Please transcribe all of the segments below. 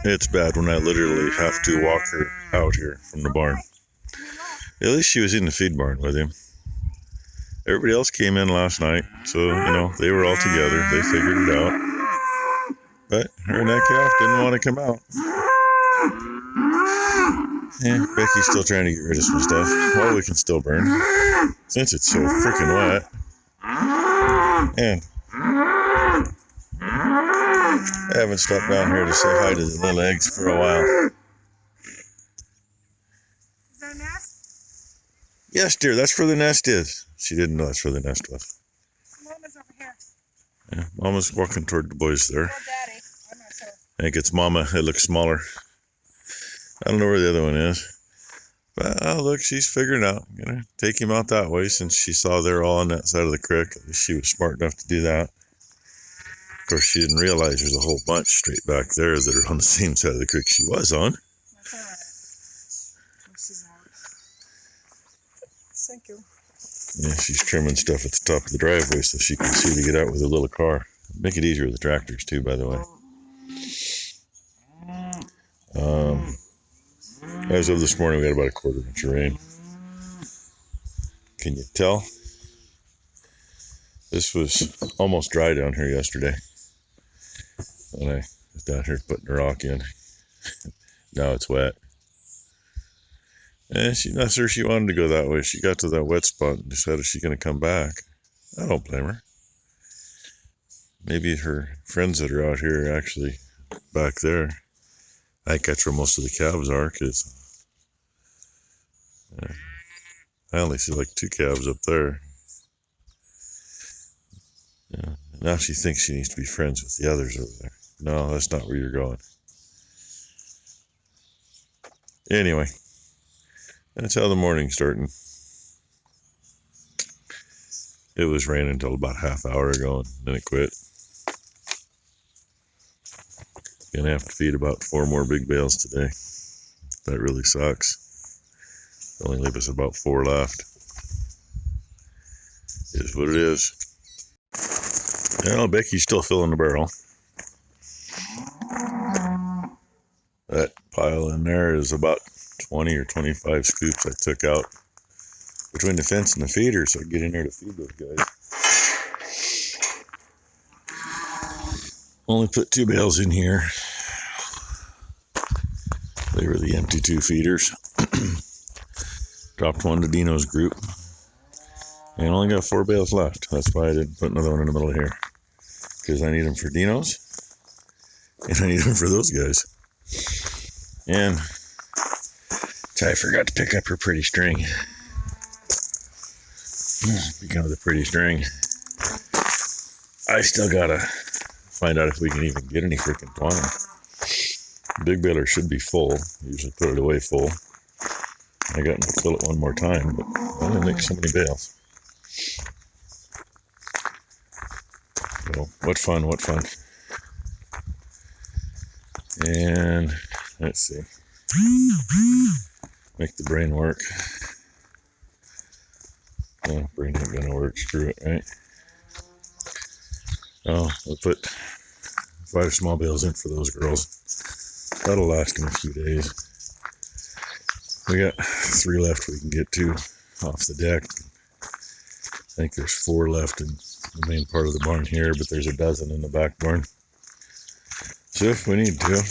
It's bad when I literally have to walk her out here from the barn. At least she was in the feed barn with him. Everybody else came in last night, so, they were all together. They figured it out. But her and that calf didn't want to come out. Yeah, Becky's still trying to get rid of some stuff. Well, we can still burn, since it's so freaking wet. And I haven't stopped down here to say hi to the little eggs for a while. Is that a nest? Yes, dear, that's where the nest is. She didn't know that's where the nest was. Mama's over here. Yeah, Mama's walking toward the boys there. Oh, Daddy. I'm not sure. I think it's Mama. It looks smaller. I don't know where the other one is. But, oh, look, she's figuring out. Gonna take him out that way since she saw they're all on that side of the creek. At least she was smart enough to do that. Of course, she didn't realize there's a whole bunch straight back there that are on the same side of the creek she was on. That's all right. She's out. Thank you. Yeah, she's trimming stuff at the top of the driveway so she can see to get out with her little car. Make it easier with the tractors, too, by the way. As of this morning, we had about a quarter inch of rain. Can you tell? This was almost dry down here yesterday. And I was down here putting the rock in. Now it's wet. And she's not sure she wanted to go that way. She got to that wet spot and decided she's going to come back. I don't blame her. Maybe her friends that are out here are actually back there. I think that's where most of the calves are, because I only see like 2 calves up there. Yeah. Now she thinks she needs to be friends with the others over there. No, that's not where you're going. Anyway, that's how the morning's starting. It was raining until about half hour ago, and then it quit. Gonna have to feed about 4 more big bales today. That really sucks. Only leave us about 4 left. Is what it is. Well, Becky's still filling the barrel. That pile in there is about 20 or 25 scoops I took out between the fence and the feeder so I could get in there to feed those guys. Only put 2 bales in here. They were the empty 2 feeders. Dropped 1 to Dino's group. And only got 4 bales left. That's why I didn't put another one in the middle here. Because I need them for Dino's. And I need them for those guys. And I forgot to pick up her pretty string. Speaking of the pretty string, I still gotta find out if we can even get any freaking twine. Big baler should be full. Usually put it away full. I got to fill it 1 more time, but I only make so many bales. So, what fun, what fun. And let's see. Make the brain work. No, brain ain't gonna work. Screw it, right? Oh, we'll put 5 small bales in for those girls. That'll last them a few days. We got 3 left we can get to off the deck. I think there's 4 left in the main part of the barn here, but there's a dozen in the back barn. So if we need to.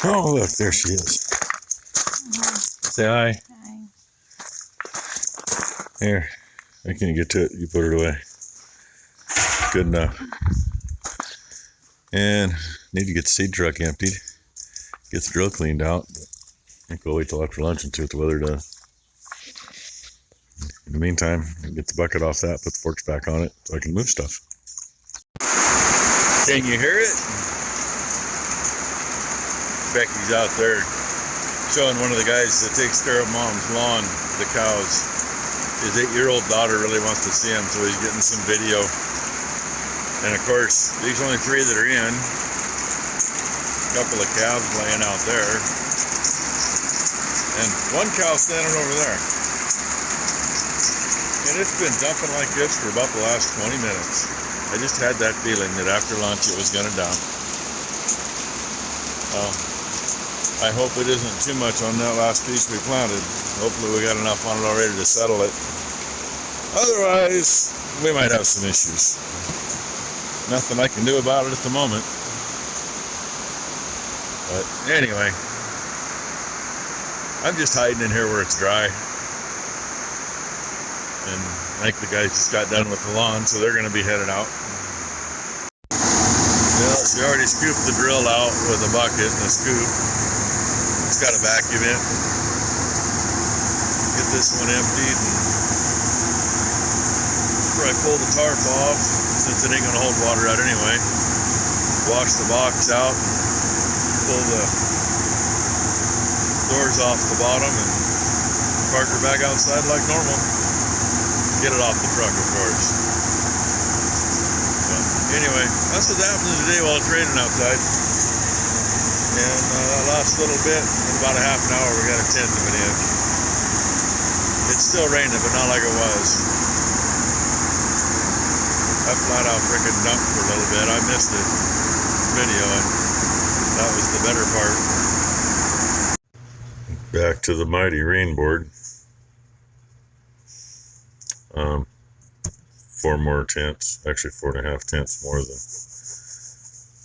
Oh, look, there she is. Say hi. Hi. Here, I can't get to it. You put it away. Good enough. And need to get the seed truck emptied. Get the drill cleaned out. But I think we'll wait till after lunch and see what the weather does. In the meantime, get the bucket off that, put the forks back on it so I can move stuff. Can you hear it? Becky's out there showing one of the guys that takes care of Mom's lawn, the cows. His 8-year-old daughter really wants to see him, so he's getting some video. And of course, these only 3 that are in. A couple of calves laying out there. And 1 cow standing over there. And it's been dumping like this for about the last 20 minutes. I just had that feeling that after lunch it was going to dump. I hope it isn't too much on that last piece we planted. Hopefully we got enough on it already to settle it. Otherwise, we might have some issues. Nothing I can do about it at the moment. But anyway, I'm just hiding in here where it's dry. And I think the guys just got done with the lawn, so they're going to be headed out. Well, she already scooped the drill out with a bucket and a scoop. It's got a vacuum in it. Get this one emptied. And after I pull the tarp off, since it ain't going to hold water out anyway, wash the box out, pull the doors off the bottom, and park her back outside like normal. Get it off the truck, of course. But anyway, that's what's happening today while training outside. And that last little bit, in about a half an hour, we got a 1/10 of an inch. It's still raining, but not like it was. I flat out freaking dumped for a little bit. I missed it. Video, and that was the better part. Back to the mighty rain board. 4 more tenths, actually 4.5 tenths more than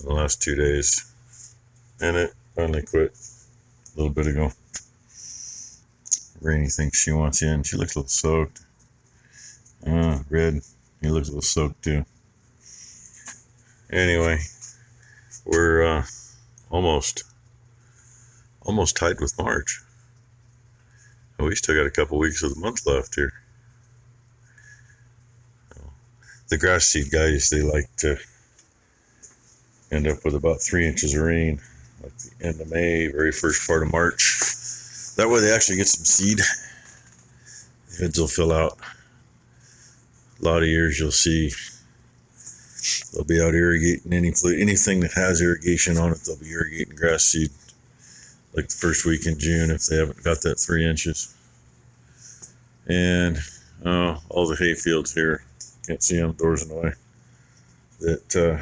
the last 2 days. And it finally quit a little bit ago. Rainy thinks she wants in. She looks a little soaked. Red, he looks a little soaked too. Anyway, we're almost tied with March. And we still got a couple weeks of the month left here. The grass seed guys, they like to end up with about 3 inches of rain, like the end of May, very first part of March. That way they actually get some seed. The heads will fill out. A lot of years you'll see they'll be out irrigating anything that has irrigation on it. They'll be irrigating grass seed like the first week in June if they haven't got that 3 inches. And all the hay fields here, can't see them, doors in the way, that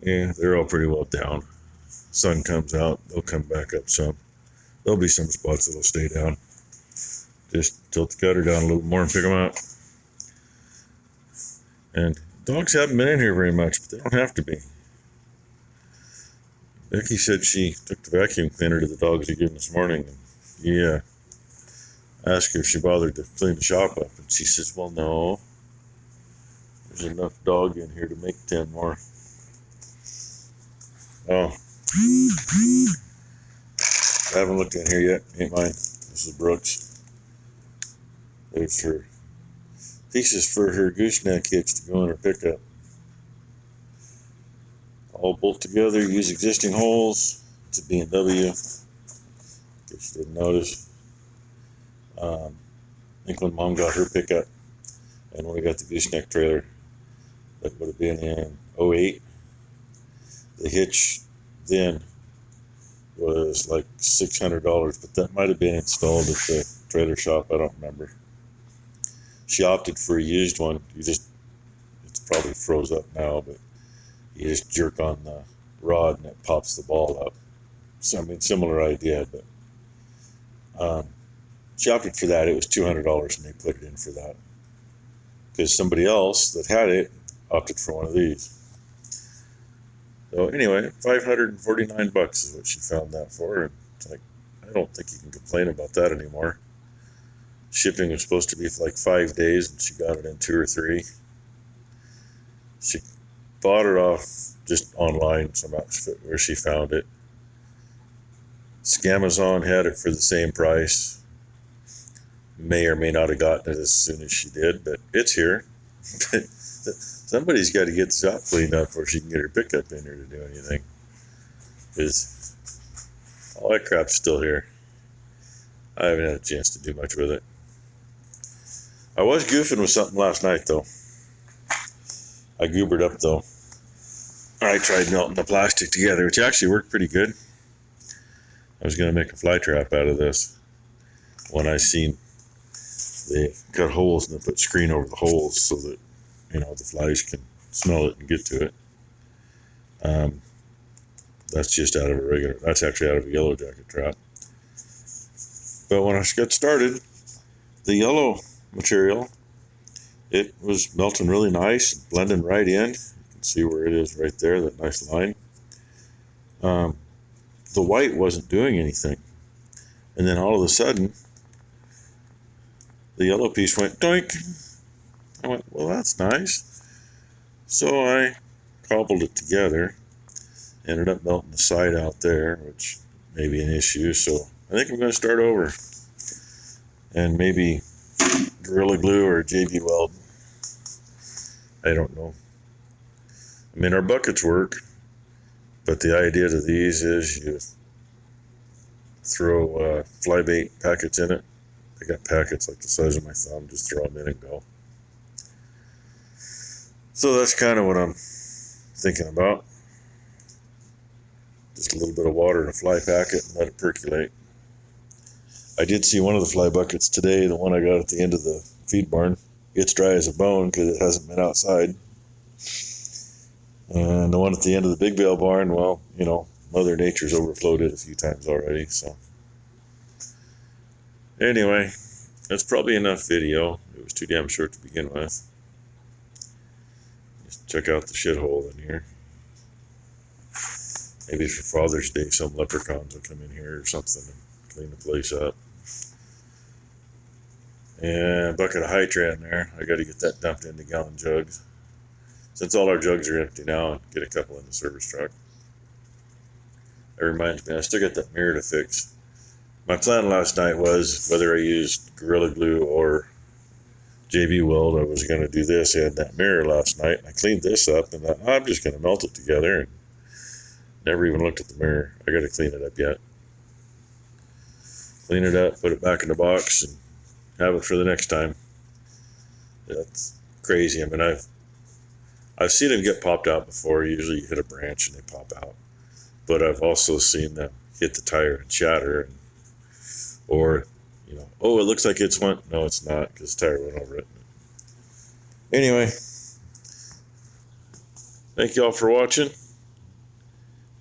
yeah, they're all pretty well down. Sun comes out, they'll come back up some. There'll be some spots that'll stay down. Just tilt the cutter down a little more and pick them out. And dogs haven't been in here very much, but they don't have to be. Becky said she took the vacuum cleaner to the dogs again this morning. And yeah, asked her if she bothered to clean the shop up, and she says, well, no. There's enough dog in here to make 10 more. Oh. I haven't looked in here yet. Ain't mine. This is Brooks. There's her pieces for her gooseneck hitch to go in her pickup. All bolt together, use existing holes. It's a B&W. In case you didn't notice. I think when Mom got her pickup and when we got the gooseneck trailer, that would have been in 08. The hitch then was like $600, but that might have been installed at the trailer shop. I don't remember. She opted for a used one. It's probably froze up now, but you just jerk on the rod and it pops the ball up. So, I mean, similar idea, but she opted for that. It was $200 and they put it in for that. Because somebody else that had it opted for one of these. So anyway, $549 is what she found that for. And it's like, I don't think you can complain about that anymore. Shipping was supposed to be for like 5 days, and she got it in 2 or 3. She bought it off just online, where she found it. Scamazon had it for the same price. May or may not have gotten it as soon as she did, but it's here. Somebody's got to get the shop cleaned up before she can get her pickup in here to do anything. Because all that crap's still here. I haven't had a chance to do much with it. I was goofing with something last night, though. I goobered up, though. I tried melting the plastic together, which actually worked pretty good. I was going to make a fly trap out of this when I seen they cut holes and they put screen over the holes so that, the flies can smell it and get to it. That's just out of a regular, that's actually out of a yellow jacket trap. But when I got started, the yellow material, it was melting really nice, blending right in. You can see where it is right there, that nice line. The white wasn't doing anything. And then all of a sudden, the yellow piece went doink. I went, well, that's nice. So I cobbled it together. Ended up melting the side out there, which may be an issue. So I think I'm going to start over. And maybe Gorilla Glue or JB Weld. I don't know. I mean, our buckets work. But the idea to these is you throw fly bait packets in it. I got packets like the size of my thumb, just throw them in and go. So that's kind of what I'm thinking about. Just a little bit of water in a fly packet and let it percolate. I did see one of the fly buckets today, the one I got at the end of the feed barn. It's dry as a bone because it hasn't been outside. And the one at the end of the big bale barn, well, you know, Mother Nature's overflowed it a few times already, so. Anyway, that's probably enough video. It was too damn short to begin with. Just check out the shithole in here. Maybe for Father's Day, some leprechauns will come in here or something and clean the place up. And a bucket of Hytran there. I got to get that dumped into gallon jugs. Since all our jugs are empty now, get a couple in the service truck. That reminds me, I still got that mirror to fix. My plan last night was, whether I used Gorilla Glue or JB Weld, I was going to do this. I had that mirror last night. I cleaned this up, and I'm just going to melt it together, and never even looked at the mirror. I got to clean it up yet. Clean it up, put it back in the box, and have it for the next time. That's crazy. I mean, I've seen them get popped out before. Usually you hit a branch and they pop out. But I've also seen them hit the tire and shatter. Or, you know, oh, it looks like it's went. No, it's not, because the tire went over it. Anyway, thank you all for watching.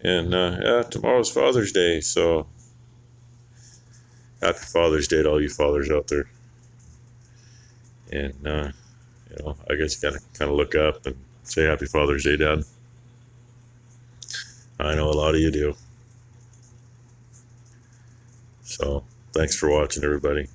And, yeah, tomorrow's Father's Day. So, happy Father's Day to all you fathers out there. And, you know, I guess you gotta kind of look up and say Happy Father's Day, Dad. I know a lot of you do. So, thanks for watching, everybody.